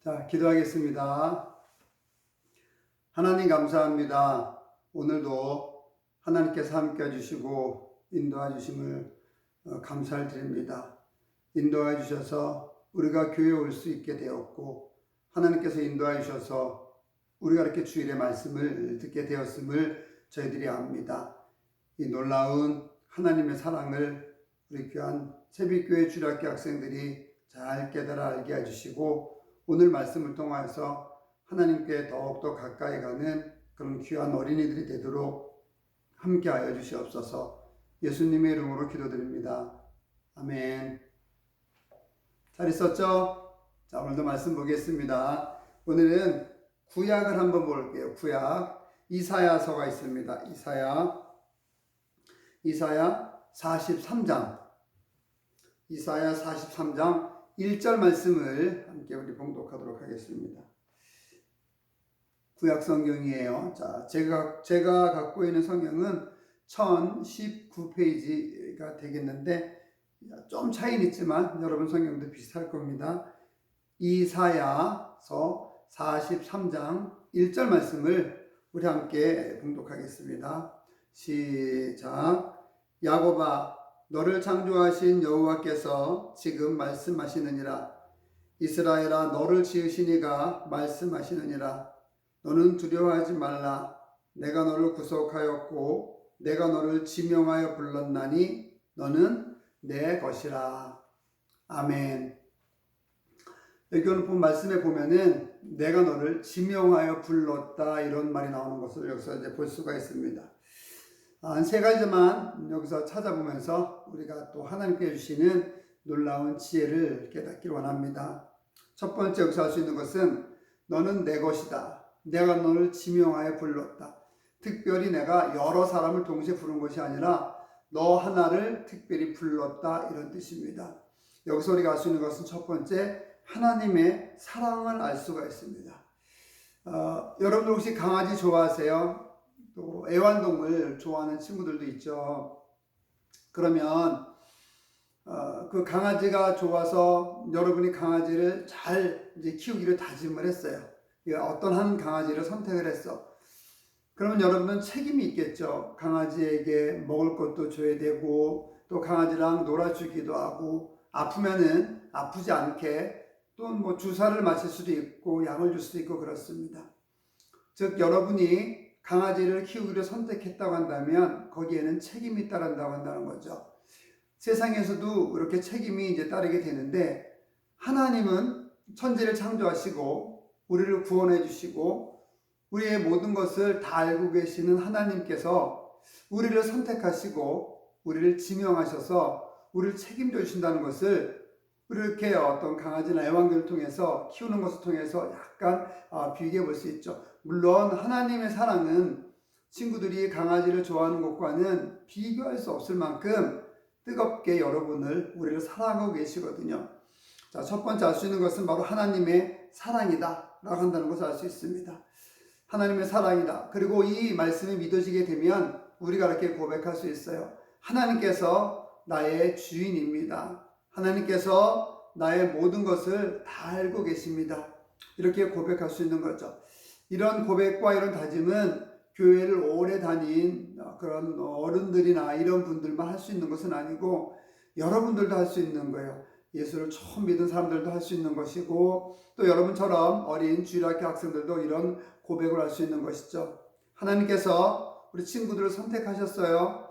자, 기도하겠습니다. 하나님 감사합니다. 오늘도 하나님께서 함께 해주시고 인도해 주심을 감사를 드립니다. 인도해 주셔서 우리가 교회에 올 수 있게 되었고, 하나님께서 인도해 주셔서 우리가 이렇게 주일의 말씀을 듣게 되었음을 저희들이 압니다. 이 놀라운 하나님의 사랑을 우리 귀한 새벽교회 주일학교 학생들이 잘 깨달아 알게 해주시고, 오늘 말씀을 통하여서 하나님께 더욱더 가까이 가는 그런 귀한 어린이들이 되도록 함께하여 주시옵소서. 예수님의 이름으로 기도드립니다. 아멘. 잘 있었죠? 자, 오늘도 말씀 보겠습니다. 오늘은 구약을 한번 볼게요. 구약 이사야서가 있습니다. 이사야 43장 1절 말씀을 함께 우리 봉독하도록 하겠습니다. 구약 성경이에요. 자, 제가 갖고 있는 성경은 1019페이지가 되겠는데 좀 차이는 있지만 여러분 성경도 비슷할 겁니다. 이사야서 43장 1절 말씀을 우리 함께 봉독하겠습니다. 시작. 야곱아, 너를 창조하신 여호와께서 지금 말씀하시느니라. 이스라엘아, 너를 지으신 이가 말씀하시느니라. 너는 두려워하지 말라. 내가 너를 구속하였고 내가 너를 지명하여 불렀나니 너는 내 것이라. 아멘. 여기 오늘 본 말씀에 보면은 내가 너를 지명하여 불렀다 이런 말이 나오는 것을 여기서 이제 볼 수가 있습니다. 한 세 가지만 여기서 찾아보면서 우리가 또 하나님께 주시는 놀라운 지혜를 깨닫기를 원합니다. 첫 번째 여기서 할 수 있는 것은 너는 내 것이다. 내가 너를 지명하여 불렀다. 특별히 내가 여러 사람을 동시에 부른 것이 아니라 너 하나를 특별히 불렀다 이런 뜻입니다. 여기서 우리가 알 수 있는 것은 첫 번째 하나님의 사랑을 알 수가 있습니다. 여러분들 혹시 강아지 좋아하세요? 또 애완동물 좋아하는 친구들도 있죠. 그러면 그 강아지가 좋아서 여러분이 강아지를 잘 이제 키우기를 다짐을 했어요. 어떤 한 강아지를 선택을 했어. 그러면 여러분은 책임이 있겠죠. 강아지에게 먹을 것도 줘야 되고 또 강아지랑 놀아주기도 하고 아프면은 아프지 않게 또 뭐 주사를 맞을 수도 있고 약을 줄 수도 있고 그렇습니다. 즉 여러분이 강아지를 키우기를 선택했다고 한다면 거기에는 책임이 따른다고 한다는 거죠. 세상에서도 이렇게 책임이 이제 따르게 되는데 하나님은 천지를 창조하시고 우리를 구원해 주시고 우리의 모든 것을 다 알고 계시는 하나님께서 우리를 선택하시고 우리를 지명하셔서 우리를 책임져 주신다는 것을 이렇게 어떤 강아지나 애완견을 통해서 키우는 것을 통해서 약간 비교해 볼 수 있죠. 물론 하나님의 사랑은 친구들이 강아지를 좋아하는 것과는 비교할 수 없을 만큼 뜨겁게 우리를 사랑하고 계시거든요. 자, 첫 번째 알 수 있는 것은 바로 하나님의 사랑이다 라고 한다는 것을 알 수 있습니다. 하나님의 사랑이다. 그리고 이 말씀이 믿어지게 되면 우리가 이렇게 고백할 수 있어요. 하나님께서 나의 주인입니다. 하나님께서 나의 모든 것을 다 알고 계십니다. 이렇게 고백할 수 있는 거죠. 이런 고백과 이런 다짐은 교회를 오래 다닌 그런 어른들이나 이런 분들만 할 수 있는 것은 아니고 여러분들도 할 수 있는 거예요. 예수를 처음 믿은 사람들도 할 수 있는 것이고 또 여러분처럼 어린 주일학교 학생들도 이런 고백을 할 수 있는 것이죠. 하나님께서 우리 친구들을 선택하셨어요.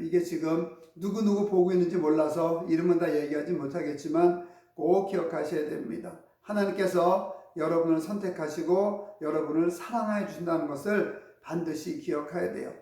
이게 지금 누구 보고 있는지 몰라서 이름은 다 얘기하지 못하겠지만 꼭 기억하셔야 됩니다. 하나님께서 여러분을 선택하시고 여러분을 사랑해 주신다는 것을 반드시 기억해야 돼요.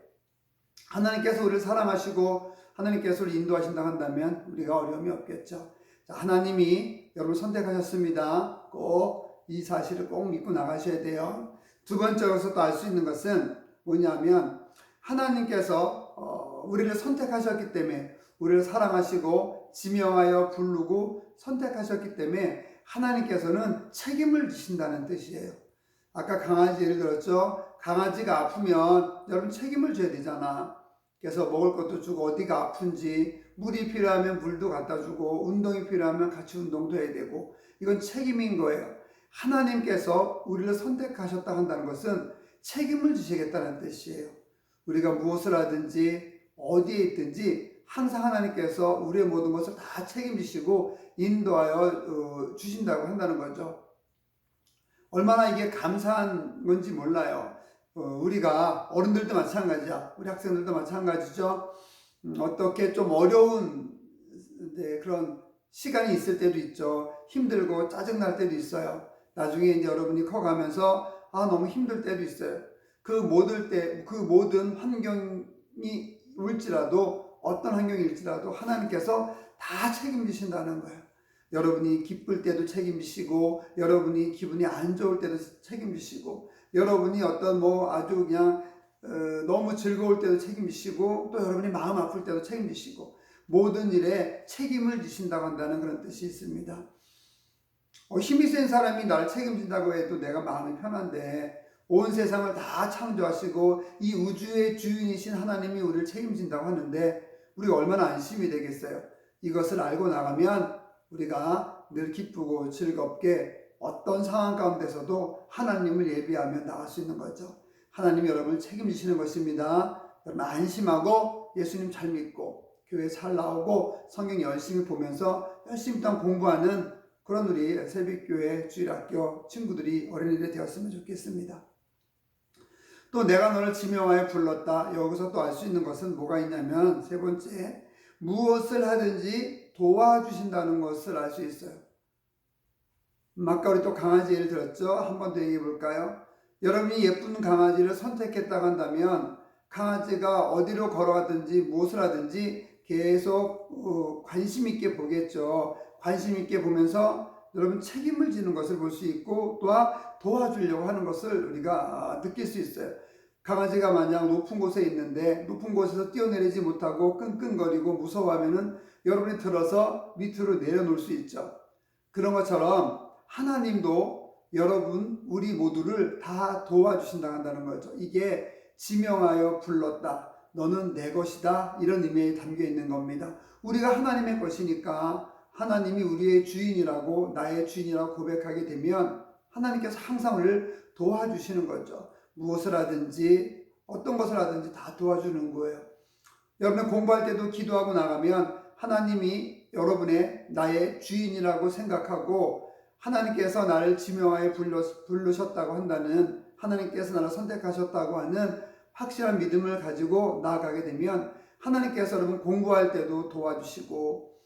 하나님께서 우리를 사랑하시고 하나님께서 우리를 인도하신다고 한다면 우리가 어려움이 없겠죠. 자, 하나님이 여러분 선택하셨습니다. 꼭 이 사실을 꼭 믿고 나가셔야 돼요. 두 번째로서 또 알 수 있는 것은 뭐냐면 하나님께서 우리를 선택하셨기 때문에 우리를 사랑하시고 지명하여 부르고 선택하셨기 때문에 하나님께서는 책임을 지신다는 뜻이에요. 아까 강아지 예를 들었죠. 강아지가 아프면 여러분 책임을 져야 되잖아. 그래서 먹을 것도 주고 어디가 아픈지 물이 필요하면 물도 갖다 주고 운동이 필요하면 같이 운동도 해야 되고 이건 책임인 거예요. 하나님께서 우리를 선택하셨다 한다는 것은 책임을 지시겠다는 뜻이에요. 우리가 무엇을 하든지 어디에 있든지 항상 하나님께서 우리의 모든 것을 다 책임지시고 인도하여 주신다고 한다는 거죠. 얼마나 이게 감사한 건지 몰라요. 우리가 어른들도 마찬가지야. 우리 학생들도 마찬가지죠. 어떻게 좀 어려운 그런 시간이 있을 때도 있죠. 힘들고 짜증날 때도 있어요. 나중에 이제 여러분이 커가면서 너무 힘들 때도 있어요. 그 모든 환경이 올지라도 어떤 환경일지라도 하나님께서 다 책임지신다는 거예요. 여러분이 기쁠 때도 책임지시고, 여러분이 기분이 안 좋을 때도 책임지시고, 여러분이 어떤 아주 그냥 너무 즐거울 때도 책임지시고, 또 여러분이 마음 아플 때도 책임지시고, 모든 일에 책임을 지신다고 한다는 그런 뜻이 있습니다. 힘이 센 사람이 나를 책임진다고 해도 내가 마음이 편한데, 온 세상을 다 창조하시고 이 우주의 주인이신 하나님이 우리를 책임진다고 하는데 우리가 얼마나 안심이 되겠어요. 이것을 알고 나가면 우리가 늘 기쁘고 즐겁게 어떤 상황 가운데서도 하나님을 예비하며 나갈 수 있는 거죠. 하나님이 여러분을 책임지시는 것입니다. 여러분 안심하고 예수님 잘 믿고 교회 잘 나오고 성경 열심히 보면서 열심히 또 공부하는 그런 우리 새벽교회 주일학교 친구들이 어린이들이 되었으면 좋겠습니다. 또 내가 너를 지명하여 불렀다. 여기서 또 알 수 있는 것은 뭐가 있냐면 세 번째, 무엇을 하든지 도와주신다는 것을 알 수 있어요. 아까 우리 또 강아지 예를 들었죠. 한 번 더 얘기해 볼까요? 여러분이 예쁜 강아지를 선택했다고 한다면 강아지가 어디로 걸어가든지 무엇을 하든지 계속 관심 있게 보겠죠. 관심 있게 보면서 여러분 책임을 지는 것을 볼 수 있고 또한 도와주려고 하는 것을 우리가 느낄 수 있어요. 강아지가 만약 높은 곳에 있는데 높은 곳에서 뛰어내리지 못하고 끙끙거리고 무서워하면은 여러분이 들어서 밑으로 내려놓을 수 있죠. 그런 것처럼 하나님도 여러분 우리 모두를 다 도와주신다 한다는 거죠. 이게 지명하여 불렀다. 너는 내 것이다. 이런 의미에 담겨 있는 겁니다. 우리가 하나님의 것이니까 하나님이 우리의 주인이라고 나의 주인이라고 고백하게 되면 하나님께서 항상 우리를 도와주시는 거죠. 무엇을 하든지 어떤 것을 하든지 다 도와주는 거예요. 여러분 공부할 때도 기도하고 나가면 하나님이 여러분의 나의 주인이라고 생각하고 하나님께서 나를 지명하여 부르셨다고 한다는 하나님께서 나를 선택하셨다고 하는 확실한 믿음을 가지고 나아가게 되면 하나님께서 여러분 공부할 때도 도와주시고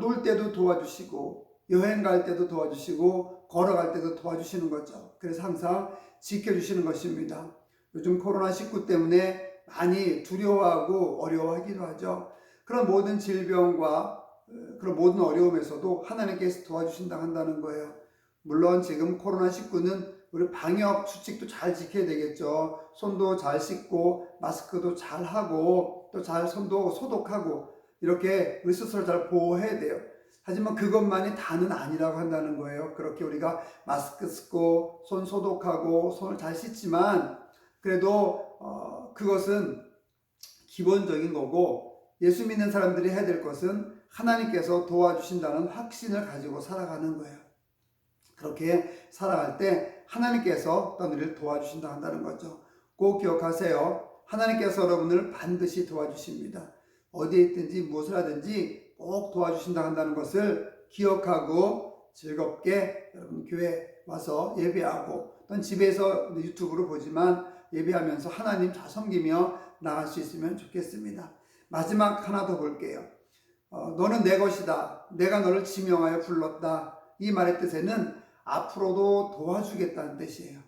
놀 때도 도와주시고 여행 갈 때도 도와주시고 걸어갈 때도 도와주시는 거죠. 그래서 항상 지켜주시는 것입니다. 요즘 코로나19 때문에 많이 두려워하고 어려워하기도 하죠. 그런 모든 질병과 그런 모든 어려움에서도 하나님께서 도와주신다 한다는 거예요. 물론 지금 코로나19는 우리 방역 수칙도 잘 지켜야 되겠죠. 손도 잘 씻고 마스크도 잘 하고 또 잘 손도 소독하고 이렇게 우리 스스로 잘 보호해야 돼요. 하지만 그것만이 다는 아니라고 한다는 거예요. 그렇게 우리가 마스크 쓰고 손 소독하고 손을 잘 씻지만 그래도 그것은 기본적인 거고 예수 믿는 사람들이 해야 될 것은 하나님께서 도와주신다는 확신을 가지고 살아가는 거예요. 그렇게 살아갈 때 하나님께서 우리를 도와주신다 한다는 거죠. 꼭 기억하세요. 하나님께서 여러분을 반드시 도와주십니다. 어디에 있든지 무엇을 하든지 꼭 도와주신다 한다는 것을 기억하고 즐겁게 여러분 교회 와서 예배하고 또는 집에서 유튜브로 보지만 예배하면서 하나님 잘 섬기며 나갈 수 있으면 좋겠습니다. 마지막 하나 더 볼게요. 너는 내 것이다. 내가 너를 지명하여 불렀다. 이 말의 뜻에는 앞으로도 도와주겠다는 뜻이에요.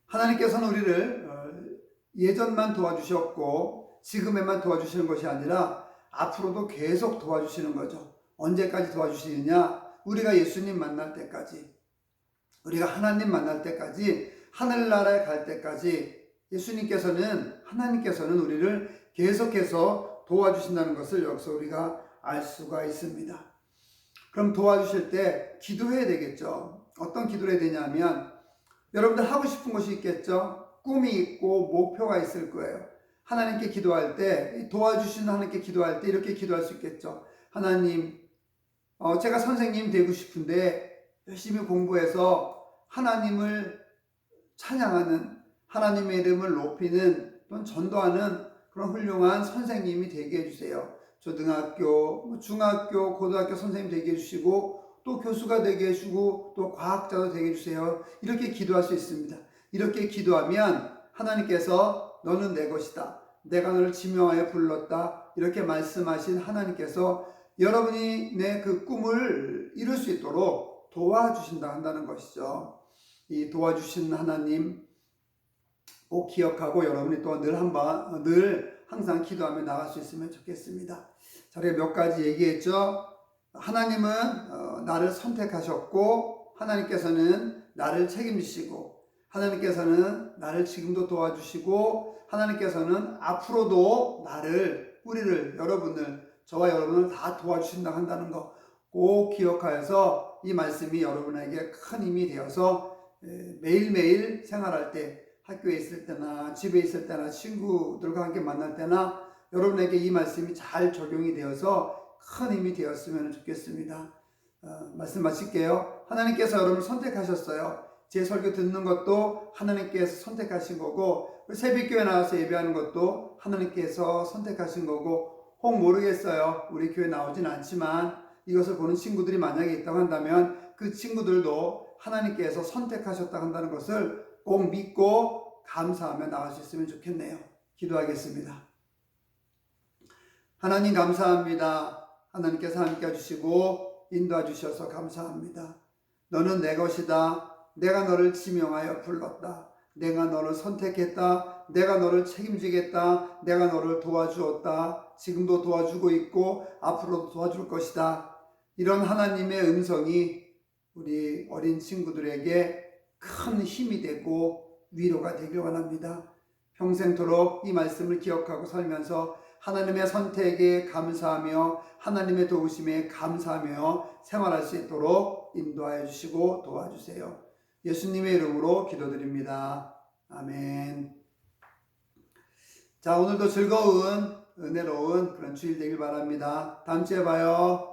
하나님께서는 우리를 예전만 도와주셨고 지금에만 도와주시는 것이 아니라 앞으로도 계속 도와주시는 거죠. 언제까지 도와주시느냐? 우리가 예수님 만날 때까지, 우리가 하나님 만날 때까지, 하늘나라에 갈 때까지 하나님께서는 우리를 계속해서 도와주신다는 것을 여기서 우리가 알 수가 있습니다. 그럼 도와주실 때 기도해야 되겠죠. 어떤 기도를 해야 되냐면 여러분들 하고 싶은 것이 있겠죠. 꿈이 있고 목표가 있을 거예요. 하나님께 기도할 때 도와주시는 하나님께 기도할 때 이렇게 기도할 수 있겠죠. 하나님 제가 선생님 되고 싶은데 열심히 공부해서 하나님을 찬양하는, 하나님의 이름을 높이는 또는 전도하는 그런 훌륭한 선생님이 되게 해주세요. 초등학교, 중학교, 고등학교 선생님 되게 해주시고 또 교수가 되게 해주고 또 과학자도 되게 해주세요. 이렇게 기도할 수 있습니다. 이렇게 기도하면 하나님께서 너는 내 것이다, 내가 너를 지명하여 불렀다, 이렇게 말씀하신 하나님께서 여러분이 내 그 꿈을 이룰 수 있도록 도와주신다 한다는 것이죠. 이 도와주신 하나님 꼭 기억하고 여러분이 또 늘 항상 기도하며 나갈 수 있으면 좋겠습니다. 자, 우리가 몇 가지 얘기했죠. 하나님은 나를 선택하셨고 하나님께서는 나를 책임지시고 하나님께서는 나를 지금도 도와주시고 하나님께서는 앞으로도 우리를, 여러분을, 저와 여러분을 다 도와주신다 한다는 거 꼭 기억하여서 이 말씀이 여러분에게 큰 힘이 되어서 매일매일 생활할 때, 학교에 있을 때나 집에 있을 때나 친구들과 함께 만날 때나 여러분에게 이 말씀이 잘 적용이 되어서 큰 힘이 되었으면 좋겠습니다. 말씀 마칠게요. 하나님께서 여러분을 선택하셨어요. 제 설교 듣는 것도 하나님께서 선택하신 거고, 새벽교회 나와서 예배하는 것도 하나님께서 선택하신 거고, 혹 모르겠어요. 우리 교회 나오진 않지만 이것을 보는 친구들이 만약에 있다고 한다면 그 친구들도 하나님께서 선택하셨다 한다는 것을 꼭 믿고 감사하며 나갈 수 있으면 좋겠네요. 기도하겠습니다. 하나님 감사합니다. 하나님께서 함께 해주시고 인도해 주셔서 감사합니다. 너는 내 것이다. 내가 너를 지명하여 불렀다. 내가 너를 선택했다. 내가 너를 책임지겠다. 내가 너를 도와주었다. 지금도 도와주고 있고 앞으로도 도와줄 것이다. 이런 하나님의 음성이 우리 어린 친구들에게 큰 힘이 되고 위로가 되길 원합니다. 평생토록 이 말씀을 기억하고 살면서 하나님의 선택에 감사하며 하나님의 도우심에 감사하며 생활할 수 있도록 인도하여 주시고 도와주세요. 예수님의 이름으로 기도드립니다. 아멘. 자, 오늘도 즐거운 은혜로운 그런 주일 되길 바랍니다. 다음 주에 봐요.